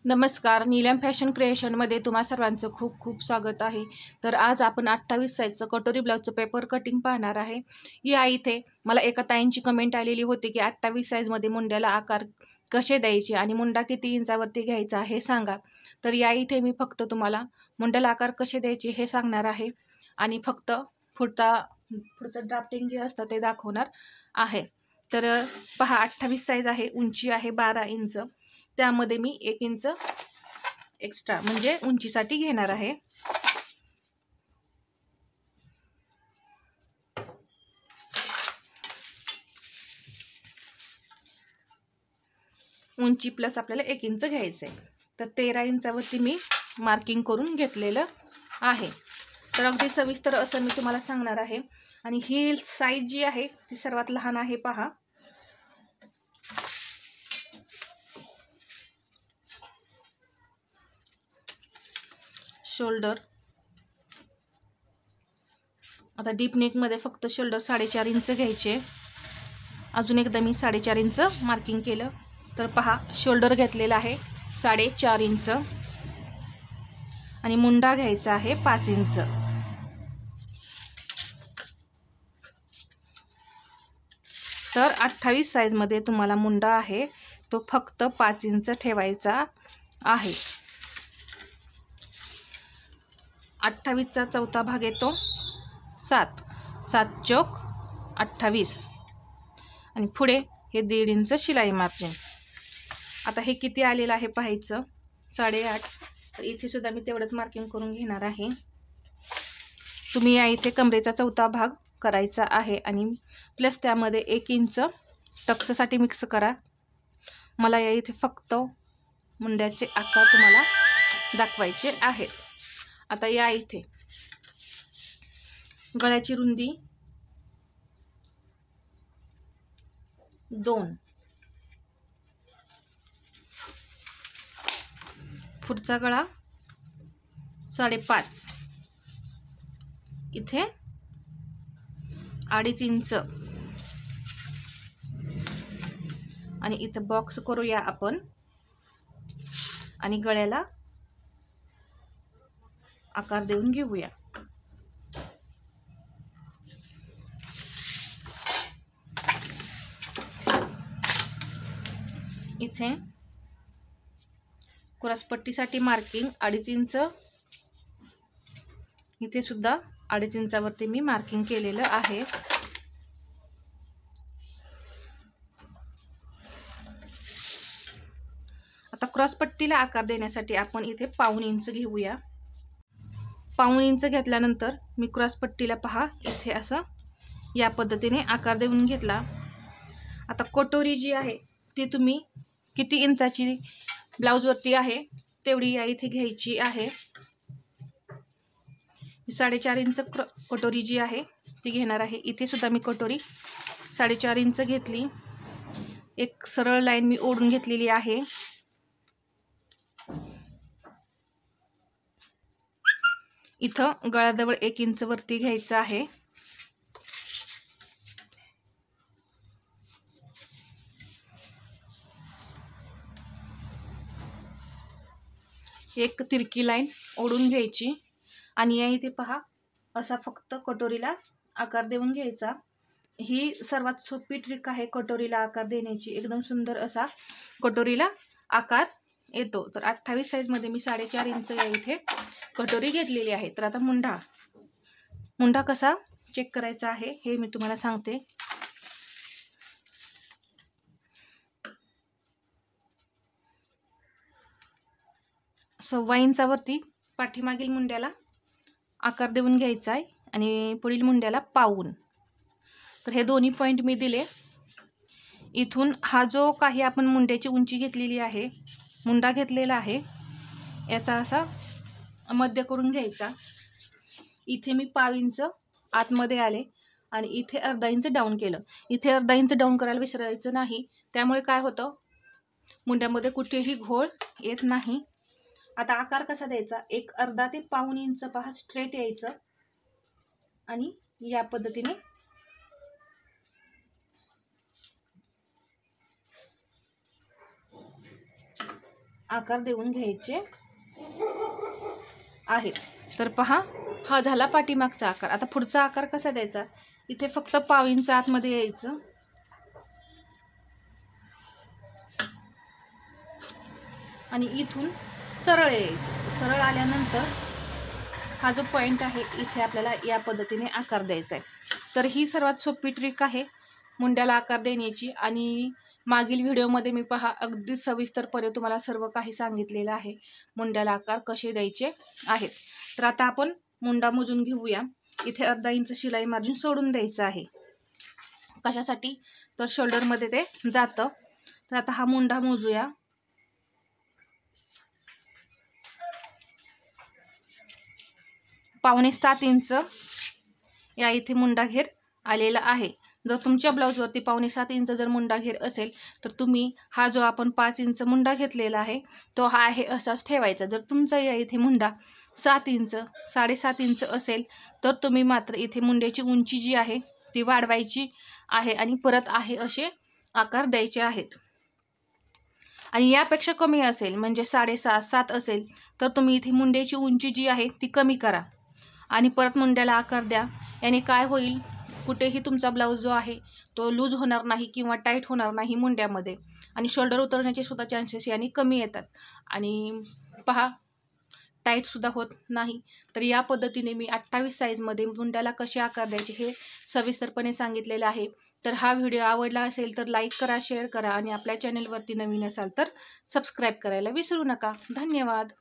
नमस्कार, नीलम फॅशन क्रिएशनमध्ये तुम्हा सर्वांचं खूप खूप स्वागत आहे। तर आज आपण 28 साईजचं कटोरी ब्लाउजचं पेपर कटिंग पाहणार आहे। या इथे मला एका ताईंची कमेंट आलेली होती की 28 साईजमध्ये मुंड्याला आकार कसे द्यायचे आणि मुंडा किती इंचावरती घ्यायचा हे सांगा। तर या इथे मी फक्त तुम्हाला मुंड्याला आकार कसे द्यायचे हे सांगणार आहे आणि फक्त पुढचं ड्राफ्टिंग जे असतं ते दाखवणार आहे। तर पहा, 28 साईज आहे, उंची आहे 12 इंच, त्यामध्ये मी 1 इंच एक्स्ट्रा म्हणजे उंचीसाठी घेणार आहे। उंची प्लस आपल्याला 1 इंच घ्यायचं आहे। तर 13 इंचावरती मी मार्किंग करून घेतलेलं आहे। तर अगदी सविस्तर असं मी तुम्हाला सांगणार आहे। आणि ही साईज जी आहे ती सर्वात लहान आहे, पहा। शोल्डर आता डीप नेक मध्ये फक्त शोल्डर 4.5 इंच घ्यायचे। अजून एकदा मी 4.5 इंच मार्किंग केलं। तर पहा, शोल्डर घेतलेला आहे 4.5 इंच आणि मुंडा घ्यायचा आहे 5 इंच। तर 28 साईज मध्ये तुम्हाला मुंडा आहे तो फक्त 5 इंच ठेवायचा आहे। 28 चा चौथा भाग येतो 7, 7 चौक 28 आणि पुढे हे 1.5 इंच शिलाई मार्जिन। आता हे किती आलेलं आहे पाहायचं, 8.5। तर इथे सुद्धा मी तेवढंच मार्किंग करून घेणार आहे। तुम्ही या इथे कमरेचा चौथा भाग करायचा आहे आणि प्लस त्यामध्ये 1 इंच टक्ससाठी मिक्स करा। मला या इथे फक्त मुंड्याचे आकार तुम्हाला दाखवायचे आहेत। आता या इथे गळ्याची रुंदी 2, पुढचा गळा 5.5, इथे 2.5 इंच आणि इथे बॉक्स करूया आपण आणि गळ्याला आकार देऊन घेऊया। इथे क्रॉसपट्टीसाठी मार्किंग 2.5 इंच, इथे सुद्धा 2.5 इंचावरती मी मार्किंग केलेलं आहे। आता क्रॉसपट्टीला आकार देण्यासाठी आपण इथे 1.5 इंच घेऊया। 1.5 इंच घेतल्यानंतर मी क्रॉसपट्टीला पहा इथे असं या पद्धतीने आकार देऊन घेतला। आता कटोरी जी आहे ती तुम्ही किती इंचाची ब्लाउजवरती आहे तेवढी या इथे घ्यायची आहे। 4.5 इंच कटोरी जी आहे ती घेणार आहे। इथे सुद्धा मी कटोरी 4.5 इंच घेतली। एक सरळ लाईन मी ओढून घेतलेली आहे। इथं गळ्याजवळ 1 इंच वरती घ्यायचं आहे। एक तिरकी लाईन ओढून घ्यायची आणि या इथे पहा असा फक्त कटोरीला आकार देऊन घ्यायचा। ही सर्वात सोपी ट्रिक आहे कटोरीला आकार देण्याची। एकदम सुंदर असा कटोरीला आकार येतो। तर 28 साईज मध्ये मी 4.5 इंच या इथे कटोरी घेतलेली आहे। तर आता मुंडा कसा चेक करायचा आहे हे मी तुम्हाला सांगते। 1.25 इंचावरती पाठीमागील मुंड्याला आकार देऊन घ्यायचा आहे आणि पुढील मुंड्याला पाऊन। तर हे दोन्ही पॉइंट मी दिले। इथून हा जो काही आपण मुंड्याची उंची घेतलेली आहे, मुंडा घेतलेला आहे, याचा असा मध्य करून घ्यायचा। इथे मी 1.5 इंच आतमध्ये आले आणि इथे 1/2 इंच डाऊन केलं। इथे 1/2 इंच डाऊन करायला विसरायचं नाही, त्यामुळे काय होतं मुंड्यामध्ये कुठेही घोळ येत नाही। आता आकार कसा द्यायचा, एक 1/2 ते 1.5 इंच पहा स्ट्रेट यायचं आणि या पद्धतीने आकार देऊन घ्यायचे आहेत. तर पहा, हा झाला पाठीमागचा आकार. आता पुढचा आकार कसा द्यायचा, इथे फक्त पाव इंच आतमध्ये यायचं आणि इथून सरळ यायचं. सरळ आल्यानंतर हा जो पॉईंट आहे इथे आपल्याला या पद्धतीने आकार द्यायचा आहे. तर ही सर्वात सोपी ट्रिक आहे मुंड्याला आकार देण्याची. आणि मागील व्हिडिओमध्ये मी पहा अगदी सविस्तरपणे तुम्हाला सर्व काही सांगितलेलं आहे, मुंड्याला आकार कसे द्यायचे आहेत. तर आता आपण मुंडा मोजून घेऊया. इथे अर्धा इंच शिलाई मार्जिन सोडून द्यायचं आहे. कशासाठी, तर शोल्डरमध्ये ते जातं. तर आता हा मुंडा मोजूया. पावणे 7 इंच या इथे मुंडा घेर आलेला आहे. जर तुमच्या ब्लाऊजवरती पावणे 7 इंच जर मुंडा घेर असेल तर तुम्ही हा जो आपण 5 इंच मुंडा घेतलेला आहे तो हा आहे असाच ठेवायचा. जर तुमचा या इथे मुंडा 7 इंच 7.5 इंच असेल तर तुम्ही मात्र इथे मुंड्याची उंची जी आहे ती वाढवायची आहे आणि परत आहे असे आकार द्यायचे आहेत. आणि यापेक्षा कमी असेल म्हणजे 6.5 7 असेल तर तुम्ही इथे मुंड्याची उंची जी आहे ती कमी करा आणि परत मुंड्याला आकार द्या. याने काय होईल, कुठेही तुमचा ब्लाऊज जो आहे तो लूज होणार नाही किंवा टाईट होणार नाही मुंड्यामध्ये. आणि शोल्डर उतरण्याचे सुद्धा चान्सेस याने कमी येतात आणि पहा टाईटसुद्धा होत नाही. तर या पद्धतीने मी 28 साईजमध्ये मुंड्याला कसे आकार द्यायचे हे सविस्तरपणे सांगितलेलं आहे. तर हा व्हिडिओ आवडला असेल तर लाईक करा, शेअर करा आणि आपल्या चॅनलवरती नवीन असाल तर सबस्क्राईब करायला विसरू नका. धन्यवाद.